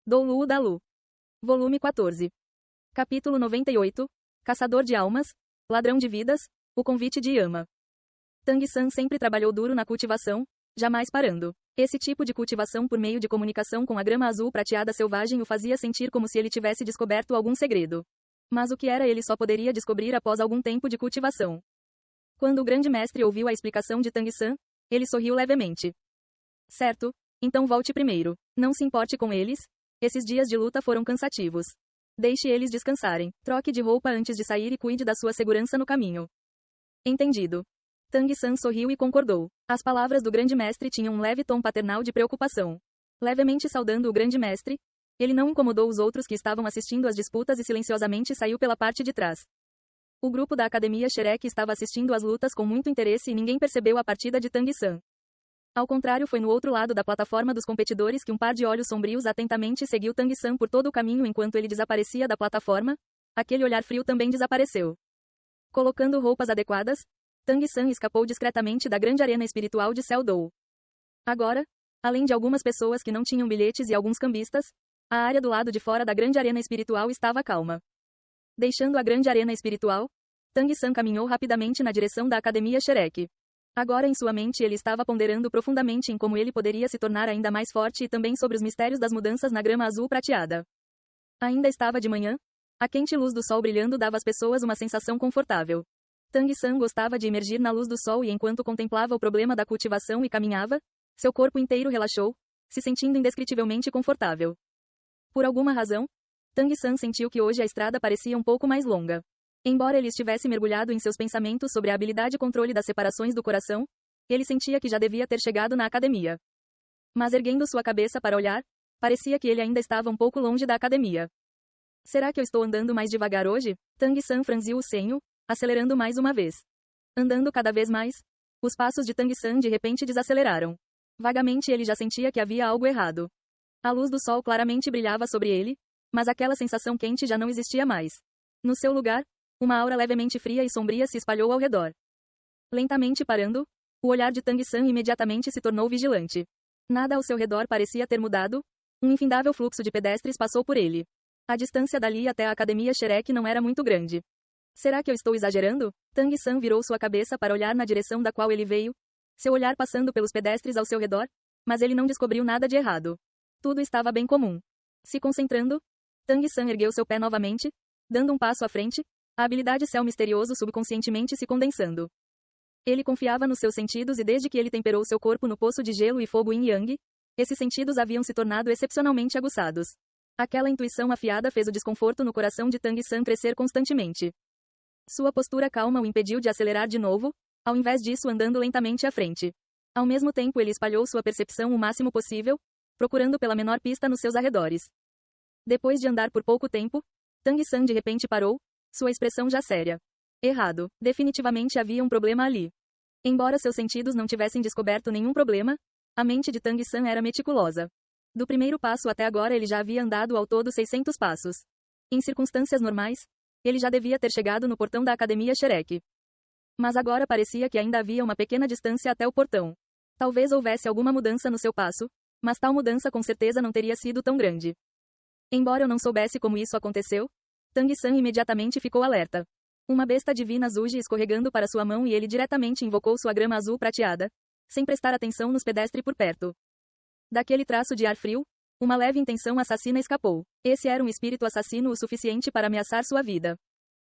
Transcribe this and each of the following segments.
Do Lu da Lu. Volume 14. Capítulo 98. Caçador de almas, ladrão de vidas, o convite de Yama. Tang-san sempre trabalhou duro na cultivação, jamais parando. Esse tipo de cultivação por meio de comunicação com a grama azul prateada selvagem o fazia sentir como se ele tivesse descoberto algum segredo. Mas o que era ele só poderia descobrir após algum tempo de cultivação. Quando o grande mestre ouviu a explicação de Tang-san, ele sorriu levemente. Certo, então volte primeiro. Não se importe com eles. Esses dias de luta foram cansativos. Deixe eles descansarem. Troque de roupa antes de sair e cuide da sua segurança no caminho. Entendido. Tang-san sorriu e concordou. As palavras do grande mestre tinham um leve tom paternal de preocupação. Levemente saudando o grande mestre, ele não incomodou os outros que estavam assistindo às disputas e silenciosamente saiu pela parte de trás. O grupo da Academia Shrek estava assistindo às lutas com muito interesse e ninguém percebeu a partida de Tang-san. Ao contrário, foi no outro lado da plataforma dos competidores que um par de olhos sombrios atentamente seguiu Tang-san por todo o caminho enquanto ele desaparecia da plataforma. Aquele olhar frio também desapareceu. Colocando roupas adequadas, Tang-san escapou discretamente da grande arena espiritual de Seldou. Agora, além de algumas pessoas que não tinham bilhetes e alguns cambistas, a área do lado de fora da grande arena espiritual estava calma. Deixando a grande arena espiritual, Tang-san caminhou rapidamente na direção da Academia Shrek. Agora em sua mente ele estava ponderando profundamente em como ele poderia se tornar ainda mais forte e também sobre os mistérios das mudanças na grama azul prateada. Ainda estava de manhã. A quente luz do sol brilhando dava às pessoas uma sensação confortável. Tang-san gostava de emergir na luz do sol e enquanto contemplava o problema da cultivação e caminhava, seu corpo inteiro relaxou, se sentindo indescritivelmente confortável. Por alguma razão, Tang-san sentiu que hoje a estrada parecia um pouco mais longa. Embora ele estivesse mergulhado em seus pensamentos sobre a habilidade e controle das separações do coração, ele sentia que já devia ter chegado na academia. Mas erguendo sua cabeça para olhar, parecia que ele ainda estava um pouco longe da academia. Será que eu estou andando mais devagar hoje? Tang-san franziu o senho, acelerando mais uma vez. Andando cada vez mais, os passos de Tang-san de repente desaceleraram. Vagamente ele já sentia que havia algo errado. A luz do sol claramente brilhava sobre ele, mas aquela sensação quente já não existia mais. No seu lugar, uma aura levemente fria e sombria se espalhou ao redor. Lentamente parando, o olhar de Tang-san imediatamente se tornou vigilante. Nada ao seu redor parecia ter mudado. Um infindável fluxo de pedestres passou por ele. A distância dali até a Academia Shrek não era muito grande. Será que eu estou exagerando? Tang-san virou sua cabeça para olhar na direção da qual ele veio, seu olhar passando pelos pedestres ao seu redor, mas ele não descobriu nada de errado. Tudo estava bem comum. Se concentrando, Tang-san ergueu seu pé novamente, dando um passo à frente, a habilidade céu misterioso subconscientemente se condensando. Ele confiava nos seus sentidos e desde que ele temperou seu corpo no poço de gelo e fogo Yin Yang, esses sentidos haviam se tornado excepcionalmente aguçados. Aquela intuição afiada fez o desconforto no coração de Tang-san crescer constantemente. Sua postura calma o impediu de acelerar de novo, ao invés disso andando lentamente à frente. Ao mesmo tempo ele espalhou sua percepção o máximo possível, procurando pela menor pista nos seus arredores. Depois de andar por pouco tempo, Tang-san de repente parou, sua expressão já séria. Errado. Definitivamente havia um problema ali. Embora seus sentidos não tivessem descoberto nenhum problema, a mente de Tang-san era meticulosa. Do primeiro passo até agora ele já havia andado ao todo 600 passos. Em circunstâncias normais, ele já devia ter chegado no portão da Academia Shrek. Mas agora parecia que ainda havia uma pequena distância até o portão. Talvez houvesse alguma mudança no seu passo, mas tal mudança com certeza não teria sido tão grande. Embora eu não soubesse como isso aconteceu, Tang-san imediatamente ficou alerta. Uma besta divina surge escorregando para sua mão e ele diretamente invocou sua grama azul prateada, sem prestar atenção nos pedestres por perto. Daquele traço de ar frio, uma leve intenção assassina escapou. Esse era um espírito assassino o suficiente para ameaçar sua vida.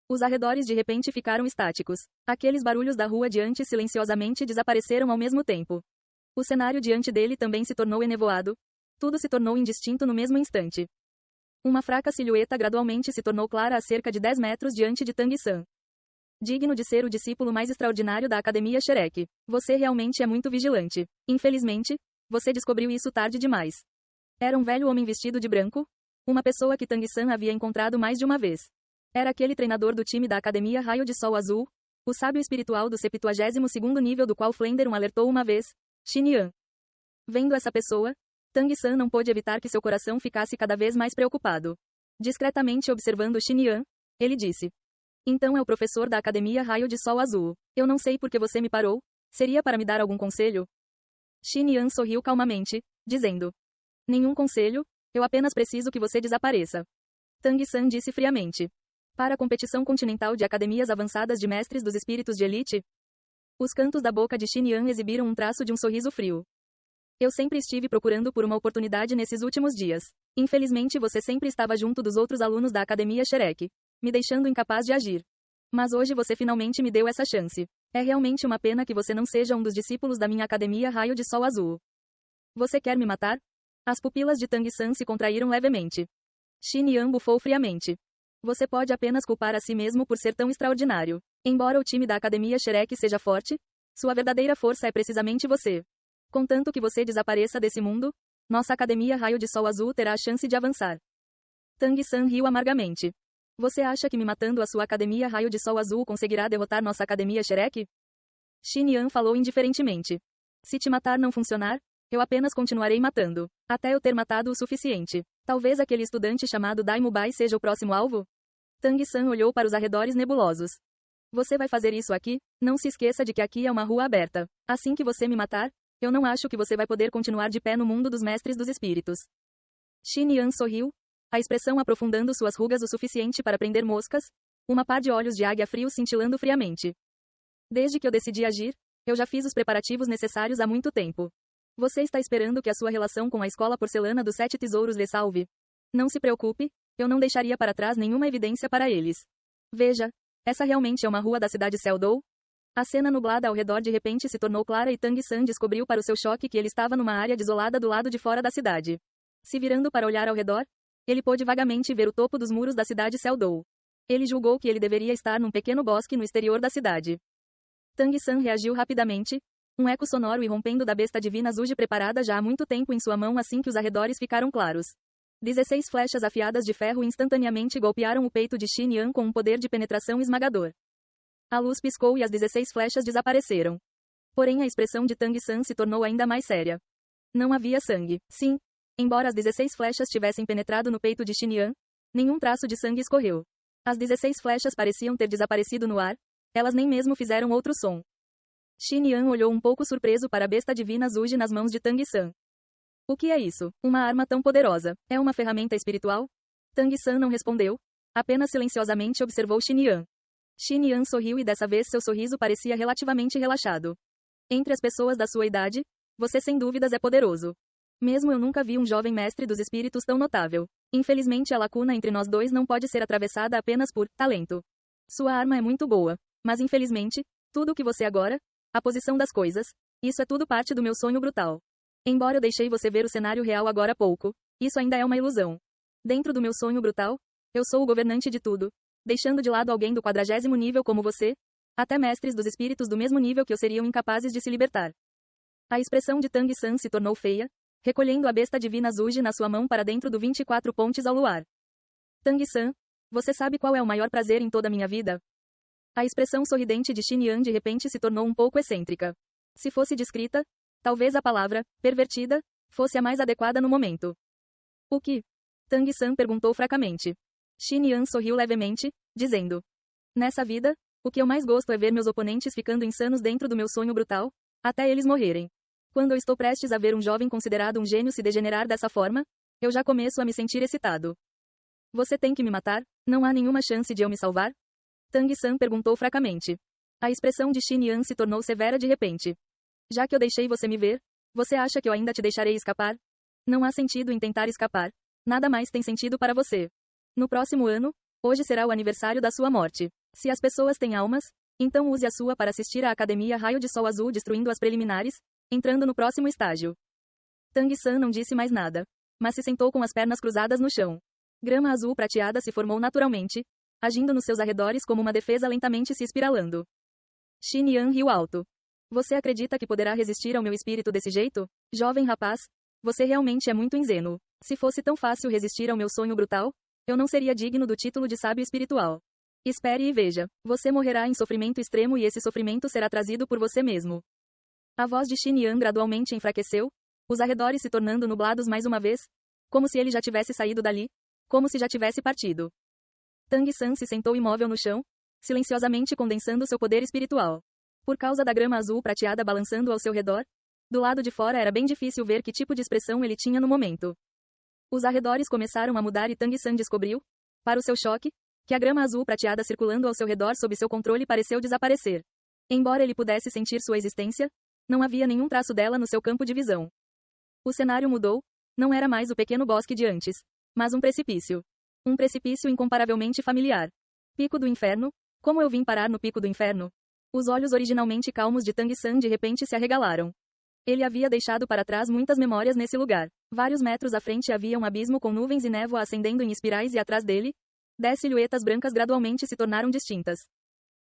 Os arredores de repente ficaram estáticos. Aqueles barulhos da rua diante silenciosamente desapareceram ao mesmo tempo. O cenário diante dele também se tornou enevoado. Tudo se tornou indistinto no mesmo instante. Uma fraca silhueta gradualmente se tornou clara a cerca de 10 metros diante de Tang-san. Digno de ser o discípulo mais extraordinário da Academia Shrek. Você realmente é muito vigilante. Infelizmente, você descobriu isso tarde demais. Era um velho homem vestido de branco, uma pessoa que Tang-san havia encontrado mais de uma vez. Era aquele treinador do time da Academia Raio de Sol Azul, o sábio espiritual do 72º nível do qual Flender o alertou uma vez, Xin Yan. Vendo essa pessoa, Tang-san não pôde evitar que seu coração ficasse cada vez mais preocupado. Discretamente observando Xin Yan, ele disse: Então é o professor da Academia Raio de Sol Azul. Eu não sei por que você me parou. Seria para me dar algum conselho? Xin Yan sorriu calmamente, dizendo: Nenhum conselho, Eu apenas preciso que você desapareça. Tang San disse friamente. Para a competição continental de academias avançadas de mestres dos espíritos de elite, os cantos da boca de Xin Yan exibiram um traço de um sorriso frio. Eu sempre estive procurando por uma oportunidade nesses últimos dias. Infelizmente você sempre estava junto dos outros alunos da Academia Shrek, me deixando incapaz de agir. Mas hoje você finalmente me deu essa chance. É realmente uma pena que você não seja um dos discípulos da minha Academia Raio de Sol Azul. Você quer me matar? As pupilas de Tang San se contraíram levemente. Xin Yan bufou friamente. Você pode apenas culpar a si mesmo por ser tão extraordinário. Embora o time da Academia Shrek seja forte, sua verdadeira força é precisamente você. Contanto que você desapareça desse mundo, nossa Academia Raio de Sol Azul terá a chance de avançar. Tang San riu amargamente. Você acha que me matando a sua Academia Raio de Sol Azul conseguirá derrotar nossa Academia Shrek? Xin Yan falou indiferentemente. Se te matar não funcionar, eu apenas continuarei matando, até eu ter matado o suficiente. Talvez aquele estudante chamado Dai Mubai seja o próximo alvo? Tang San olhou para os arredores nebulosos. Você vai fazer isso aqui? Não se esqueça de que aqui é uma rua aberta. Assim que você me matar, eu não acho que você vai poder continuar de pé no mundo dos mestres dos espíritos. Xin Yan sorriu, a expressão aprofundando suas rugas o suficiente para prender moscas, uma par de olhos de águia frios cintilando friamente. Desde que eu decidi agir, eu já fiz os preparativos necessários há muito tempo. Você está esperando que a sua relação com a escola porcelana dos 7 tesouros lhe salve? Não se preocupe, eu não deixaria para trás nenhuma evidência para eles. Veja, essa realmente é uma rua da cidade Seldou? A cena nublada ao redor de repente se tornou clara e Tang San descobriu para o seu choque que ele estava numa área desolada do lado de fora da cidade. Se virando para olhar ao redor, ele pôde vagamente ver o topo dos muros da cidade Seldou. Ele julgou que ele deveria estar num pequeno bosque no exterior da cidade. Tang San reagiu rapidamente, um eco sonoro irrompendo da besta divina Zuji preparada já há muito tempo em sua mão assim que os arredores ficaram claros. 16 flechas afiadas de ferro instantaneamente golpearam o peito de Xin Yan com um poder de penetração esmagador. A luz piscou e as 16 flechas desapareceram. Porém a expressão de Tang San se tornou ainda mais séria. Não havia sangue. Sim. Embora as 16 flechas tivessem penetrado no peito de Xin Yan, nenhum traço de sangue escorreu. As 16 flechas pareciam ter desaparecido no ar, elas nem mesmo fizeram outro som. Xin Yan olhou um pouco surpreso para a besta divina Zuji nas mãos de Tang San. O que é isso? Uma arma tão poderosa? É uma ferramenta espiritual? Tang San não respondeu, apenas silenciosamente observou Xin Yan. Xin Yan sorriu e dessa vez seu sorriso parecia relativamente relaxado. Entre as pessoas da sua idade, você sem dúvidas é poderoso. Mesmo eu nunca vi um jovem mestre dos espíritos tão notável. Infelizmente a lacuna entre nós dois não pode ser atravessada apenas por talento. Sua arma é muito boa, mas infelizmente, tudo o que você agora, a posição das coisas, isso é tudo parte do meu sonho brutal. Embora eu deixei você ver o cenário real agora há pouco, isso ainda é uma ilusão. Dentro do meu sonho brutal, eu sou o governante de tudo, deixando de lado alguém do 40º nível como você, até mestres dos espíritos do mesmo nível que eu seriam incapazes de se libertar. A expressão de Tang San se tornou feia, recolhendo a besta divina Zuji na sua mão para dentro do 24 pontes ao luar. Tang San, você sabe qual é o maior prazer em toda a minha vida? A expressão sorridente de Xin Yan de repente se tornou um pouco excêntrica. Se fosse descrita, talvez a palavra, pervertida, fosse a mais adequada no momento. O que? Tang San perguntou fracamente. Xin Yan sorriu levemente, dizendo: Nessa vida, o que eu mais gosto é ver meus oponentes ficando insanos dentro do meu sonho brutal, até eles morrerem. Quando eu estou prestes a ver um jovem considerado um gênio se degenerar dessa forma, eu já começo a me sentir excitado. Você tem que me matar? Não há nenhuma chance de eu me salvar? Tang San perguntou fracamente. A expressão de Xin Yan se tornou severa de repente. Já que eu deixei você me ver, você acha que eu ainda te deixarei escapar? Não há sentido em tentar escapar. Nada mais tem sentido para você. No próximo ano, hoje será o aniversário da sua morte. Se as pessoas têm almas, então use a sua para assistir à Academia Raio de Sol Azul destruindo as preliminares, entrando no próximo estágio. Tang San não disse mais nada, mas se sentou com as pernas cruzadas no chão. Grama azul prateada se formou naturalmente, agindo nos seus arredores como uma defesa lentamente se espiralando. Xin Yan riu alto. Você acredita que poderá resistir ao meu espírito desse jeito? Jovem rapaz, você realmente é muito ingênuo. Se fosse tão fácil resistir ao meu sonho brutal, eu não seria digno do título de sábio espiritual. Espere e veja, você morrerá em sofrimento extremo e esse sofrimento será trazido por você mesmo. A voz de Xin Yan gradualmente enfraqueceu, os arredores se tornando nublados mais uma vez, como se ele já tivesse saído dali, como se já tivesse partido. Tang San se sentou imóvel no chão, silenciosamente condensando seu poder espiritual. Por causa da grama azul prateada balançando ao seu redor, do lado de fora era bem difícil ver que tipo de expressão ele tinha no momento. Os arredores começaram a mudar e Tang San descobriu, para o seu choque, que a grama azul prateada circulando ao seu redor sob seu controle pareceu desaparecer. Embora ele pudesse sentir sua existência, não havia nenhum traço dela no seu campo de visão. O cenário mudou, não era mais o pequeno bosque de antes, mas um precipício. Um precipício incomparavelmente familiar. Pico do Inferno? Como eu vim parar no Pico do Inferno? Os olhos originalmente calmos de Tang San de repente se arregalaram. Ele havia deixado para trás muitas memórias nesse lugar. Vários metros à frente havia um abismo com nuvens e névoa ascendendo em espirais e atrás dele, 10 silhuetas brancas gradualmente se tornaram distintas.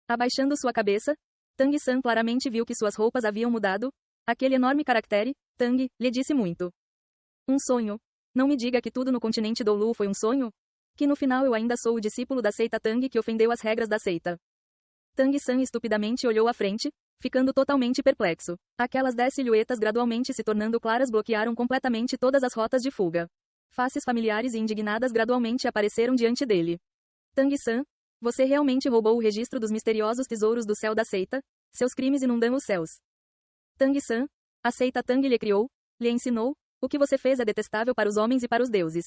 Abaixando sua cabeça, Tang San claramente viu que suas roupas haviam mudado. Aquele enorme caractere, Tang, lhe disse muito. Um sonho. Não me diga que tudo no continente Doulu foi um sonho? Que no final eu ainda sou o discípulo da seita Tang que ofendeu as regras da seita. Tang San estupidamente olhou à frente, ficando totalmente perplexo. Aquelas 10 silhuetas gradualmente se tornando claras bloquearam completamente todas as rotas de fuga. Faces familiares e indignadas gradualmente apareceram diante dele. Tang San, você realmente roubou o registro dos misteriosos tesouros do céu da seita? Seus crimes inundam os céus. Tang San, a seita Tang lhe criou, lhe ensinou, o que você fez é detestável para os homens e para os deuses.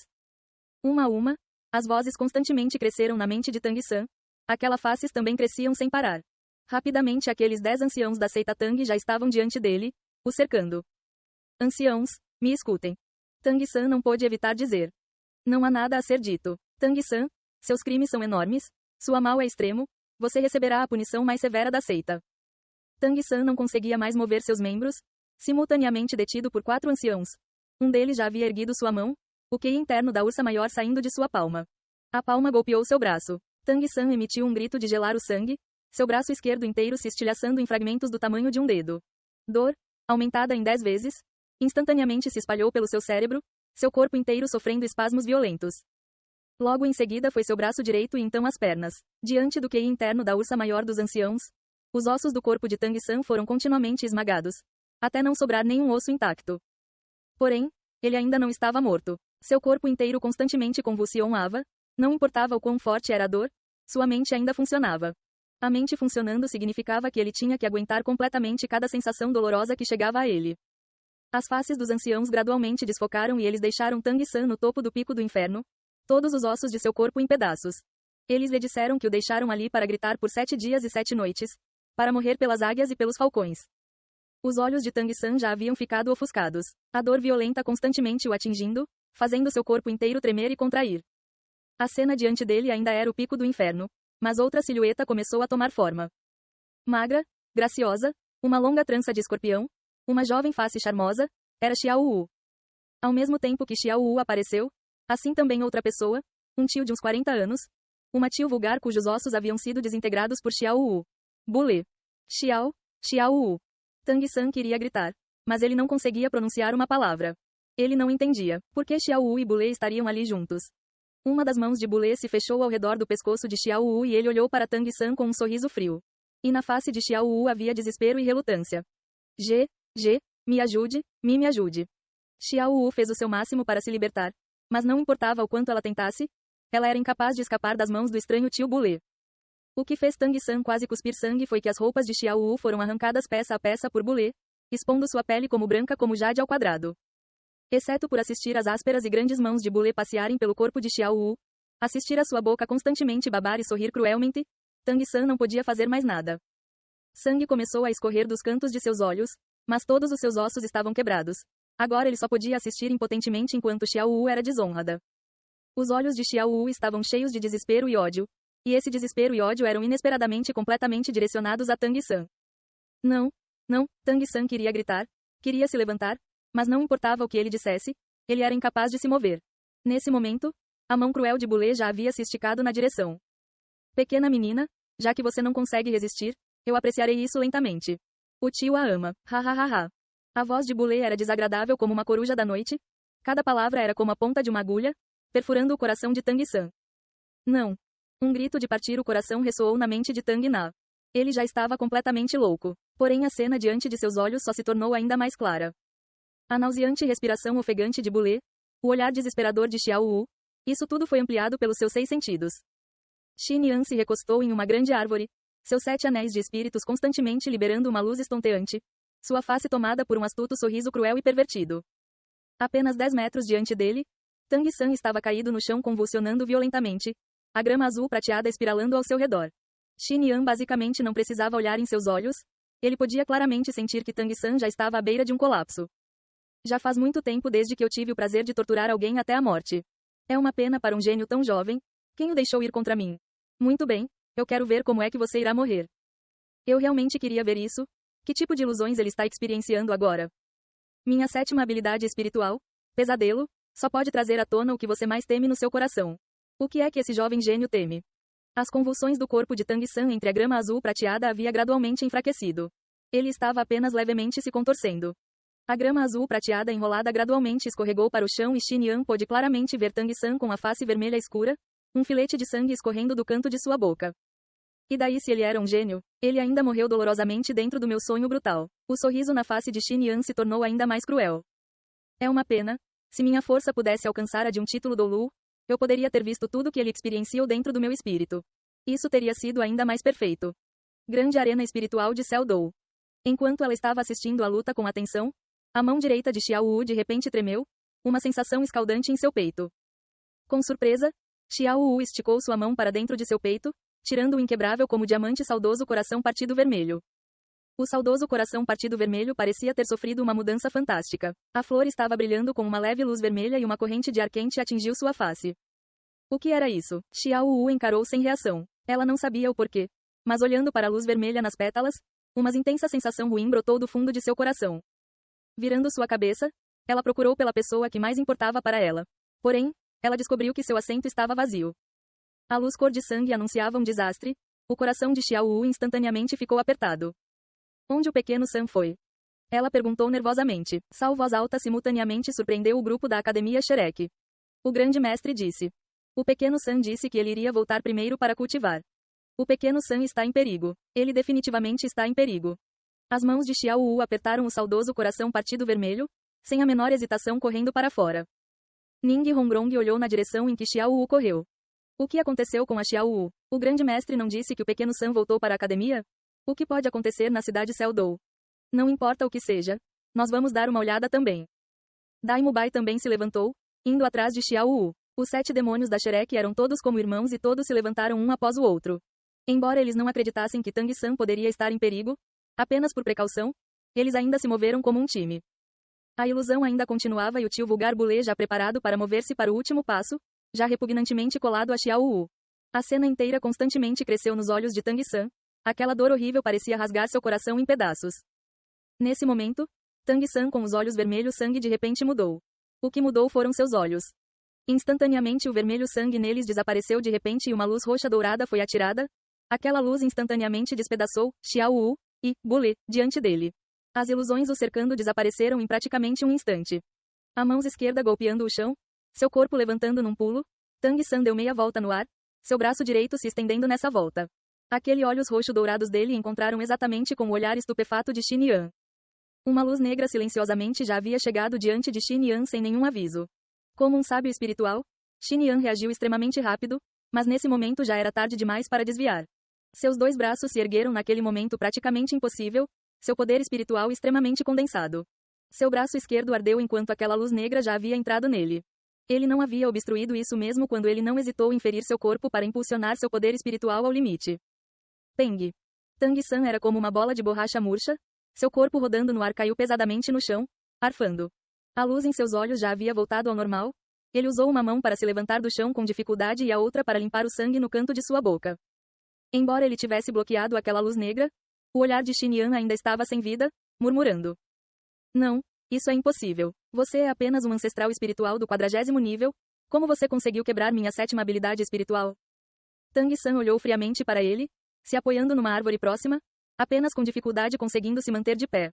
Uma a uma, as vozes constantemente cresceram na mente de Tang San. Aquelas faces também cresciam sem parar. Rapidamente aqueles 10 anciãos da seita Tang já estavam diante dele, o cercando. Anciãos, me escutem. Tang San não pôde evitar dizer. Não há nada a ser dito. Tang San, seus crimes são enormes, sua mal é extremo, você receberá a punição mais severa da seita. Tang San não conseguia mais mover seus membros, simultaneamente detido por 4 anciãos. Um deles já havia erguido sua mão, o QI interno da ursa maior saindo de sua palma. A palma golpeou seu braço. Tang San emitiu um grito de gelar o sangue, seu braço esquerdo inteiro se estilhaçando em fragmentos do tamanho de um dedo. Dor, aumentada em 10 vezes, instantaneamente se espalhou pelo seu cérebro, seu corpo inteiro sofrendo espasmos violentos. Logo em seguida foi seu braço direito e então as pernas. Diante do QI interno da ursa maior dos anciãos, os ossos do corpo de Tang San foram continuamente esmagados, até não sobrar nenhum osso intacto. Porém, ele ainda não estava morto. Seu corpo inteiro constantemente convulsionava, não importava o quão forte era a dor, sua mente ainda funcionava. A mente funcionando significava que ele tinha que aguentar completamente cada sensação dolorosa que chegava a ele. As faces dos anciãos gradualmente desfocaram e eles deixaram Tang San no topo do pico do inferno, todos os ossos de seu corpo em pedaços. Eles lhe disseram que o deixaram ali para gritar por 7 dias e 7 noites, para morrer pelas águias e pelos falcões. Os olhos de Tang San já haviam ficado ofuscados, a dor violenta constantemente o atingindo, fazendo seu corpo inteiro tremer e contrair. A cena diante dele ainda era o pico do inferno, mas outra silhueta começou a tomar forma. Magra, graciosa, uma longa trança de escorpião, uma jovem face charmosa, era Xiao Wu. Ao mesmo tempo que Xiao Wu apareceu, assim também outra pessoa, um tio de uns 40 anos, uma tio vulgar cujos ossos haviam sido desintegrados por Xiao Wu. Bule. Xiao Wu. Tang San queria gritar, mas ele não conseguia pronunciar uma palavra. Ele não entendia por que Xiao Wu e Bule estariam ali juntos. Uma das mãos de Bule se fechou ao redor do pescoço de Xiao Wu e ele olhou para Tang San com um sorriso frio. E na face de Xiao Wu havia desespero e relutância. Me ajude, me ajude. Xiao Wu fez o seu máximo para se libertar, mas não importava o quanto ela tentasse, ela era incapaz de escapar das mãos do estranho tio Bule. O que fez Tang San quase cuspir sangue foi que as roupas de Xiao Wu foram arrancadas peça a peça por Bule, expondo sua pele como branca como jade ao quadrado. Exceto por assistir às ásperas e grandes mãos de Bule passearem pelo corpo de Xiao Wu, assistir a sua boca constantemente babar e sorrir cruelmente, Tang San não podia fazer mais nada. Sangue começou a escorrer dos cantos de seus olhos, mas todos os seus ossos estavam quebrados. Agora ele só podia assistir impotentemente enquanto Xiao Wu era desonrada. Os olhos de Xiao Wu estavam cheios de desespero e ódio, e esse desespero e ódio eram inesperadamente completamente direcionados a Tang San. Não, Tang San queria gritar, queria se levantar, mas não importava o que ele dissesse, ele era incapaz de se mover. Nesse momento, a mão cruel de Bule já havia se esticado na direção. Pequena menina, já que você não consegue resistir, eu apreciarei isso lentamente. O tio a ama, ha. A voz de Bule era desagradável como uma coruja da noite, cada palavra era como a ponta de uma agulha, perfurando o coração de Tang San. Não. Um grito de partir o coração ressoou na mente de Tang Na. Ele já estava completamente louco, porém a cena diante de seus olhos só se tornou ainda mais clara. A nauseante respiração ofegante de Bule, o olhar desesperador de Xiao Wu, isso tudo foi ampliado pelos seus 6 sentidos. Xin Yan se recostou em uma grande árvore, seus 7 anéis de espíritos constantemente liberando uma luz estonteante, sua face tomada por um astuto sorriso cruel e pervertido. Apenas 10 metros diante dele, Tang San estava caído no chão convulsionando violentamente, a grama azul prateada espiralando ao seu redor. Xin Yan basicamente não precisava olhar em seus olhos, ele podia claramente sentir que Tang San já estava à beira de um colapso. Já faz muito tempo desde que eu tive o prazer de torturar alguém até a morte. É uma pena para um gênio tão jovem. Quem o deixou ir contra mim? Muito bem, eu quero ver como é que você irá morrer. Eu realmente queria ver isso. Que tipo de ilusões ele está experienciando agora? Minha sétima habilidade espiritual, pesadelo, só pode trazer à tona o que você mais teme no seu coração. O que é que esse jovem gênio teme? As convulsões do corpo de Tang San entre a grama azul prateada havia gradualmente enfraquecido. Ele estava apenas levemente se contorcendo. A grama azul prateada enrolada gradualmente escorregou para o chão e Xin Yan pôde claramente ver Tang San com a face vermelha escura, um filete de sangue escorrendo do canto de sua boca. E daí se ele era um gênio, ele ainda morreu dolorosamente dentro do meu sonho brutal. O sorriso na face de Xin Yan se tornou ainda mais cruel. É uma pena. Se minha força pudesse alcançar a de um título Dou, eu poderia ter visto tudo que ele experienciou dentro do meu espírito. Isso teria sido ainda mais perfeito. Grande arena espiritual de Cell Dou. Enquanto ela estava assistindo à luta com atenção, a mão direita de Xiao Wu de repente tremeu, uma sensação escaldante em seu peito. Com surpresa, Xiao Wu esticou sua mão para dentro de seu peito, tirando o inquebrável como diamante saudoso coração partido vermelho. O saudoso coração partido vermelho parecia ter sofrido uma mudança fantástica. A flor estava brilhando com uma leve luz vermelha e uma corrente de ar quente atingiu sua face. O que era isso? Xiao Wu encarou sem reação. Ela não sabia o porquê. Mas olhando para a luz vermelha nas pétalas, uma intensa sensação ruim brotou do fundo de seu coração. Virando sua cabeça, ela procurou pela pessoa que mais importava para ela. Porém, ela descobriu que seu assento estava vazio. A luz cor de sangue anunciava um desastre. O coração de Xiao Wu instantaneamente ficou apertado. Onde o pequeno San foi? Ela perguntou nervosamente. Sal voz alta simultaneamente surpreendeu o grupo da Academia Shrek. O grande mestre disse. O pequeno San disse que ele iria voltar primeiro para cultivar. O pequeno San está em perigo. Ele definitivamente está em perigo. As mãos de Xiao Wu apertaram o saudoso coração partido vermelho, sem a menor hesitação correndo para fora. Ning Hongrong olhou na direção em que Xiao Wu correu. O que aconteceu com a Xiao Wu? O grande mestre não disse que o pequeno San voltou para a academia? O que pode acontecer na cidade Cell Dou? Não importa o que seja. Nós vamos dar uma olhada também. Dai Mubai também se levantou, indo atrás de Xiao Wu. Os 7 demônios da Shrek eram todos como irmãos e todos se levantaram um após o outro. Embora eles não acreditassem que Tang San poderia estar em perigo, apenas por precaução, eles ainda se moveram como um time. A ilusão ainda continuava e o tio vulgar Bule já preparado para mover-se para o último passo, já repugnantemente colado a Xiao Wu. A cena inteira constantemente cresceu nos olhos de Tang San. Aquela dor horrível parecia rasgar seu coração em pedaços. Nesse momento, Tang San com os olhos vermelhos sangue de repente mudou. O que mudou foram seus olhos. Instantaneamente o vermelho sangue neles desapareceu de repente e uma luz roxa dourada foi atirada. Aquela luz instantaneamente despedaçou Xiao Wu e Bule diante dele. As ilusões o cercando desapareceram em praticamente um instante. A mão esquerda golpeando o chão, seu corpo levantando num pulo, Tang San deu meia volta no ar, seu braço direito se estendendo nessa volta. Aqueles olhos roxo-dourados dele encontraram exatamente com o olhar estupefato de Xin Yan. Uma luz negra silenciosamente já havia chegado diante de Xin Yan sem nenhum aviso. Como um sábio espiritual, Xin Yan reagiu extremamente rápido, mas nesse momento já era tarde demais para desviar. Seus 2 braços se ergueram naquele momento praticamente impossível, seu poder espiritual extremamente condensado. Seu braço esquerdo ardeu enquanto aquela luz negra já havia entrado nele. Ele não havia obstruído isso mesmo quando ele não hesitou em ferir seu corpo para impulsionar seu poder espiritual ao limite. Peng. Tang San era como uma bola de borracha murcha, seu corpo rodando no ar caiu pesadamente no chão, arfando. A luz em seus olhos já havia voltado ao normal. Ele usou uma mão para se levantar do chão com dificuldade e a outra para limpar o sangue no canto de sua boca. Embora ele tivesse bloqueado aquela luz negra, o olhar de Xin Yan ainda estava sem vida, murmurando. Não, isso é impossível. Você é apenas um ancestral espiritual do 40º nível. Como você conseguiu quebrar minha 7ª habilidade espiritual? Tang San olhou friamente para ele, se apoiando numa árvore próxima, apenas com dificuldade conseguindo se manter de pé.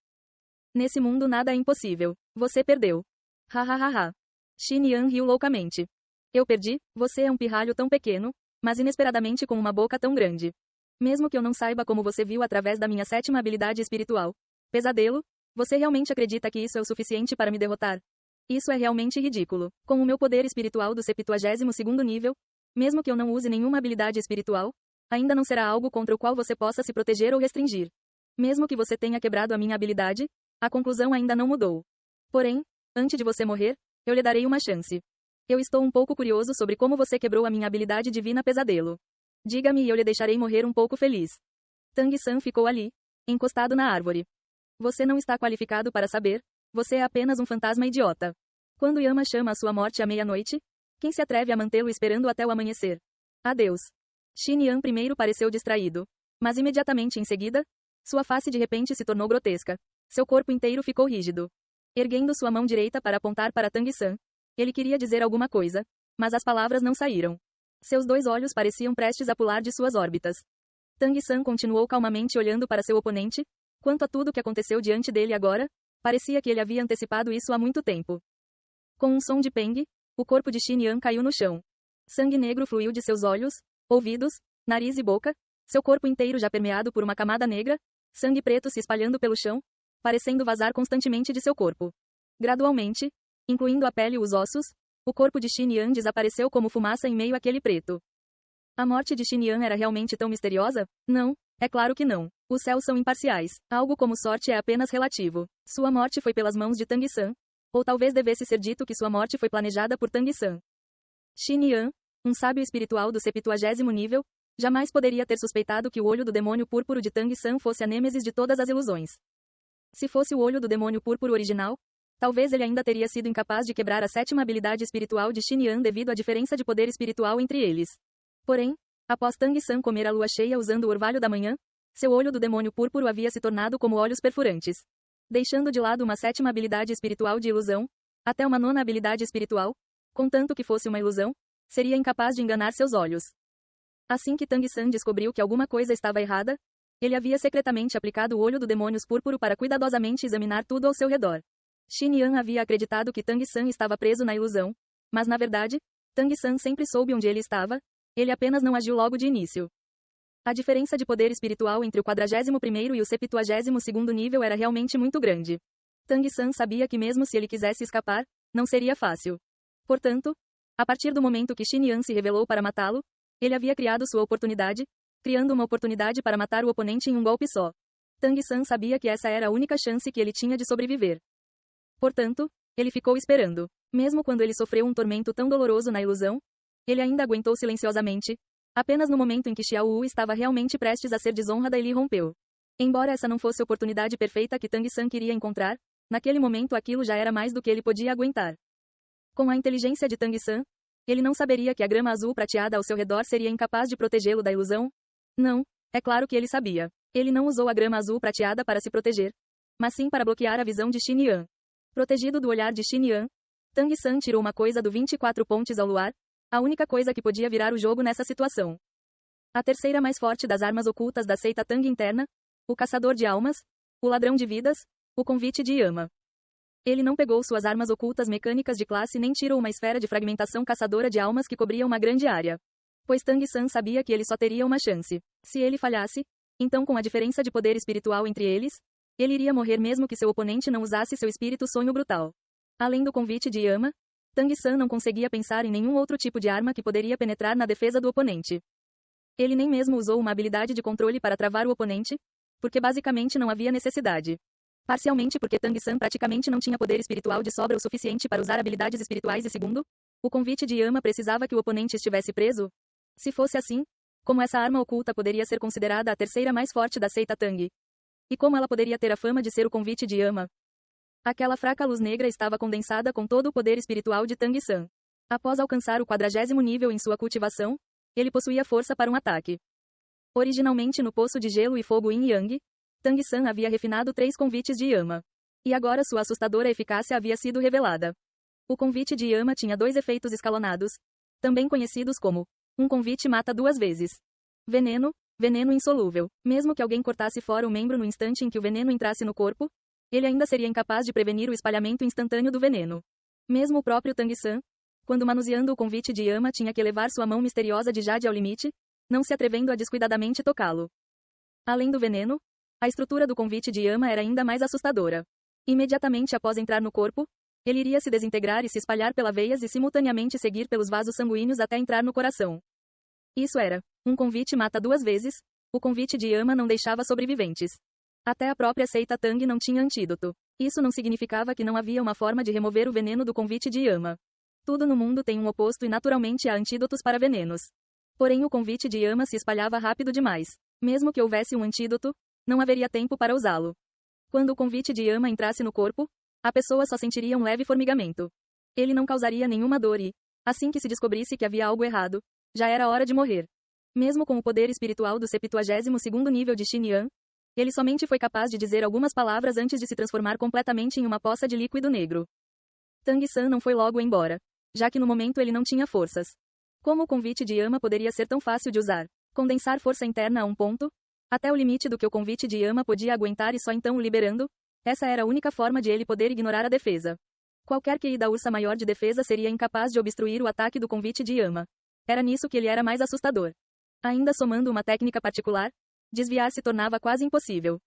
Nesse mundo nada é impossível. Você perdeu. Ha ha ha ha. Xin Yan riu loucamente. Eu perdi? Você é um pirralho tão pequeno, mas inesperadamente com uma boca tão grande. Mesmo que eu não saiba como você viu através da minha 7ª habilidade espiritual. Pesadelo? Você realmente acredita que isso é o suficiente para me derrotar? Isso é realmente ridículo. Com o meu poder espiritual do 72º nível, mesmo que eu não use nenhuma habilidade espiritual, ainda não será algo contra o qual você possa se proteger ou restringir. Mesmo que você tenha quebrado a minha habilidade, a conclusão ainda não mudou. Porém, antes de você morrer, eu lhe darei uma chance. Eu estou um pouco curioso sobre como você quebrou a minha habilidade divina pesadelo. Diga-me e eu lhe deixarei morrer um pouco feliz. Tang-san ficou ali, encostado na árvore. Você não está qualificado para saber, você é apenas um fantasma idiota. Quando Yama chama a sua morte à meia-noite, quem se atreve a mantê-lo esperando até o amanhecer? Adeus. Shin Yan primeiro pareceu distraído. Mas imediatamente em seguida, sua face de repente se tornou grotesca. Seu corpo inteiro ficou rígido. Erguendo sua mão direita para apontar para Tang-san, ele queria dizer alguma coisa, mas as palavras não saíram. Seus 2 olhos pareciam prestes a pular de suas órbitas. Tang-san continuou calmamente olhando para seu oponente. Quanto a tudo que aconteceu diante dele agora, parecia que ele havia antecipado isso há muito tempo. Com um som de peng, o corpo de Shin Yan caiu no chão. Sangue negro fluiu de seus olhos, ouvidos, nariz e boca, seu corpo inteiro já permeado por uma camada negra, sangue preto se espalhando pelo chão, parecendo vazar constantemente de seu corpo. Gradualmente, incluindo a pele e os ossos, o corpo de Shin Yan desapareceu como fumaça em meio àquele preto. A morte de Shin Yan era realmente tão misteriosa? Não, é claro que não. Os céus são imparciais. Algo como sorte é apenas relativo. Sua morte foi pelas mãos de Tang-san. Ou talvez devesse ser dito que sua morte foi planejada por Tang-san. Shin Yan, um sábio espiritual do 70º nível, jamais poderia ter suspeitado que o olho do demônio púrpuro de Tang-san fosse a nêmesis de todas as ilusões. Se fosse o olho do demônio púrpuro original, talvez ele ainda teria sido incapaz de quebrar a 7ª habilidade espiritual de Shin Yan devido à diferença de poder espiritual entre eles. Porém, após Tang-san comer a lua cheia usando o orvalho da manhã, seu olho do demônio púrpuro havia se tornado como olhos perfurantes. Deixando de lado uma 7ª habilidade espiritual de ilusão, até uma 9ª habilidade espiritual, contanto que fosse uma ilusão, seria incapaz de enganar seus olhos. Assim que Tang-san descobriu que alguma coisa estava errada, ele havia secretamente aplicado o olho do demônio púrpuro para cuidadosamente examinar tudo ao seu redor. Shin Yan havia acreditado que Tang-san estava preso na ilusão, mas na verdade, Tang-san sempre soube onde ele estava, ele apenas não agiu logo de início. A diferença de poder espiritual entre o 41º e o 72º nível era realmente muito grande. Tang-san sabia que mesmo se ele quisesse escapar, não seria fácil. Portanto, a partir do momento que Shin Yan se revelou para matá-lo, ele havia criado sua oportunidade, criando uma oportunidade para matar o oponente em um golpe só. Tang-san sabia que essa era a única chance que ele tinha de sobreviver. Portanto, ele ficou esperando. Mesmo quando ele sofreu um tormento tão doloroso na ilusão, ele ainda aguentou silenciosamente. Apenas no momento em que Xiao Wu estava realmente prestes a ser desonrada ele rompeu. Embora essa não fosse a oportunidade perfeita que Tang-san queria encontrar, naquele momento aquilo já era mais do que ele podia aguentar. Com a inteligência de Tang-san, ele não saberia que a grama azul prateada ao seu redor seria incapaz de protegê-lo da ilusão? Não, é claro que ele sabia. Ele não usou a grama azul prateada para se proteger, mas sim para bloquear a visão de Shin Yan. Protegido do olhar de Shin Yan, Tang-san tirou uma coisa do 24 pontes ao luar, a única coisa que podia virar o jogo nessa situação. A terceira mais forte das armas ocultas da seita Tang interna, o caçador de almas, o ladrão de vidas, o convite de Yama. Ele não pegou suas armas ocultas mecânicas de classe nem tirou uma esfera de fragmentação caçadora de almas que cobria uma grande área. Pois Tang-san sabia que ele só teria uma chance. Se ele falhasse, então com a diferença de poder espiritual entre eles, ele iria morrer mesmo que seu oponente não usasse seu espírito sonho brutal. Além do convite de Yama, Tang-san não conseguia pensar em nenhum outro tipo de arma que poderia penetrar na defesa do oponente. Ele nem mesmo usou uma habilidade de controle para travar o oponente, porque basicamente não havia necessidade. Parcialmente porque Tang-san praticamente não tinha poder espiritual de sobra o suficiente para usar habilidades espirituais e segundo, o convite de Yama precisava que o oponente estivesse preso. Se fosse assim, como essa arma oculta poderia ser considerada a terceira mais forte da seita Tang? E como ela poderia ter a fama de ser o convite de Yama? Aquela fraca luz negra estava condensada com todo o poder espiritual de Tang-san. Após alcançar o 40º nível em sua cultivação, ele possuía força para um ataque. Originalmente no poço de gelo e fogo Yin Yang, Tang-san havia refinado 3 convites de Yama. E agora sua assustadora eficácia havia sido revelada. O convite de Yama tinha 2 efeitos escalonados, também conhecidos como um convite mata 2 vezes. Veneno, veneno insolúvel. Mesmo que alguém cortasse fora o membro no instante em que o veneno entrasse no corpo, ele ainda seria incapaz de prevenir o espalhamento instantâneo do veneno. Mesmo o próprio Tang-san, quando manuseando o convite de Yama tinha que levar sua mão misteriosa de jade ao limite, não se atrevendo a descuidadamente tocá-lo. Além do veneno, a estrutura do convite de Yama era ainda mais assustadora. Imediatamente após entrar no corpo, ele iria se desintegrar e se espalhar pelas veias e simultaneamente seguir pelos vasos sanguíneos até entrar no coração. Isso era, um convite mata 2 vezes, o convite de Yama não deixava sobreviventes. Até a própria seita Tang não tinha antídoto. Isso não significava que não havia uma forma de remover o veneno do convite de Yama. Tudo no mundo tem um oposto e naturalmente há antídotos para venenos. Porém o convite de Yama se espalhava rápido demais. Mesmo que houvesse um antídoto, não haveria tempo para usá-lo. Quando o convite de Yama entrasse no corpo, a pessoa só sentiria um leve formigamento. Ele não causaria nenhuma dor e, assim que se descobrisse que havia algo errado, já era hora de morrer. Mesmo com o poder espiritual do 72º nível de Xin Yan, ele somente foi capaz de dizer algumas palavras antes de se transformar completamente em uma poça de líquido negro. Tang San não foi logo embora, já que no momento ele não tinha forças. Como o convite de Yama poderia ser tão fácil de usar? Condensar força interna a um ponto, até o limite do que o convite de Yama podia aguentar e só então o liberando? Essa era a única forma de ele poder ignorar a defesa. Qualquer QI da ursa maior de defesa seria incapaz de obstruir o ataque do convite de Yama. Era nisso que ele era mais assustador. Ainda somando uma técnica particular, desviar se tornava quase impossível.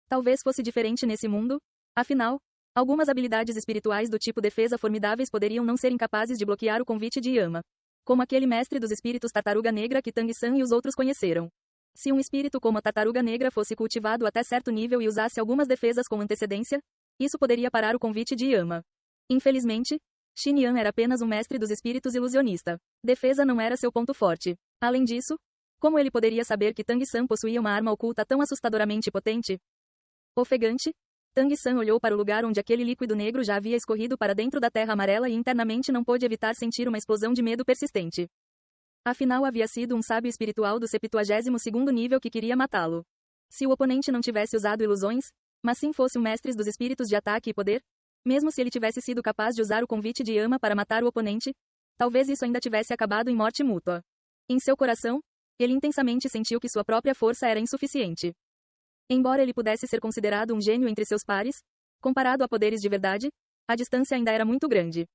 Talvez fosse diferente nesse mundo, afinal, algumas habilidades espirituais do tipo defesa formidáveis poderiam não ser incapazes de bloquear o convite de Yama. Como aquele mestre dos espíritos Tartaruga Negra que Tang San e os outros conheceram. Se um espírito como a Tartaruga Negra fosse cultivado até certo nível e usasse algumas defesas com antecedência, isso poderia parar o convite de Yama. Infelizmente, Xin Yan era apenas um mestre dos espíritos ilusionista. Defesa não era seu ponto forte. Além disso, como ele poderia saber que Tang San possuía uma arma oculta tão assustadoramente potente? Ofegante, Tang San olhou para o lugar onde aquele líquido negro já havia escorrido para dentro da terra amarela e internamente não pôde evitar sentir uma explosão de medo persistente. Afinal havia sido um sábio espiritual do 72º nível que queria matá-lo. Se o oponente não tivesse usado ilusões, mas sim fosse um mestre dos espíritos de ataque e poder, mesmo se ele tivesse sido capaz de usar o convite de Yama para matar o oponente, talvez isso ainda tivesse acabado em morte mútua. Em seu coração, ele intensamente sentiu que sua própria força era insuficiente. Embora ele pudesse ser considerado um gênio entre seus pares, comparado a poderes de verdade, a distância ainda era muito grande.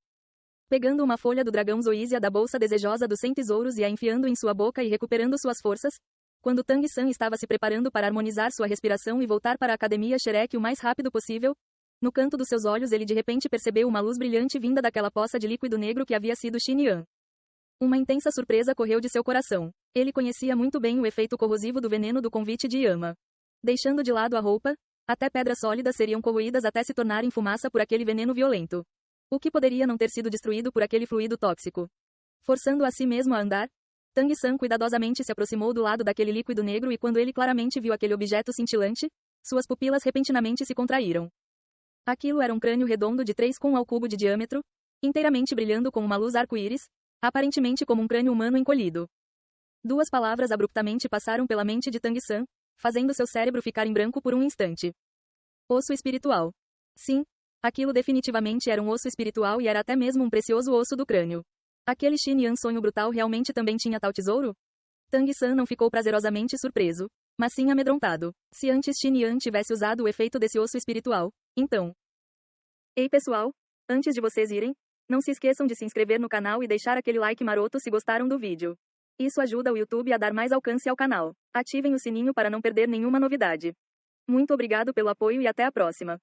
Pegando uma folha do dragão Zoisia da bolsa desejosa dos 100 tesouros e a enfiando em sua boca e recuperando suas forças, quando Tang San estava se preparando para harmonizar sua respiração e voltar para a academia Shrek o mais rápido possível, no canto dos seus olhos ele de repente percebeu uma luz brilhante vinda daquela poça de líquido negro que havia sido Xin Yan. Uma intensa surpresa correu de seu coração. Ele conhecia muito bem o efeito corrosivo do veneno do convite de Yama. Deixando de lado a roupa, até pedras sólidas seriam corroídas até se tornarem fumaça por aquele veneno violento. O que poderia não ter sido destruído por aquele fluido tóxico? Forçando a si mesmo a andar, Tang San cuidadosamente se aproximou do lado daquele líquido negro e quando ele claramente viu aquele objeto cintilante, suas pupilas repentinamente se contraíram. Aquilo era um crânio redondo de 3 ao cubo de diâmetro, inteiramente brilhando com uma luz arco-íris, aparentemente como um crânio humano encolhido. Duas palavras abruptamente passaram pela mente de Tang San, fazendo seu cérebro ficar em branco por um instante. Osso espiritual. Sim, aquilo definitivamente era um osso espiritual e era até mesmo um precioso osso do crânio. Aquele Xin Yan sonho brutal realmente também tinha tal tesouro? Tang San não ficou prazerosamente surpreso, mas sim amedrontado. Se antes Xin Yan tivesse usado o efeito desse osso espiritual, então... Ei pessoal, antes de vocês irem, não se esqueçam de se inscrever no canal e deixar aquele like maroto se gostaram do vídeo. Isso ajuda o YouTube a dar mais alcance ao canal. Ativem o sininho para não perder nenhuma novidade. Muito obrigado pelo apoio e até a próxima.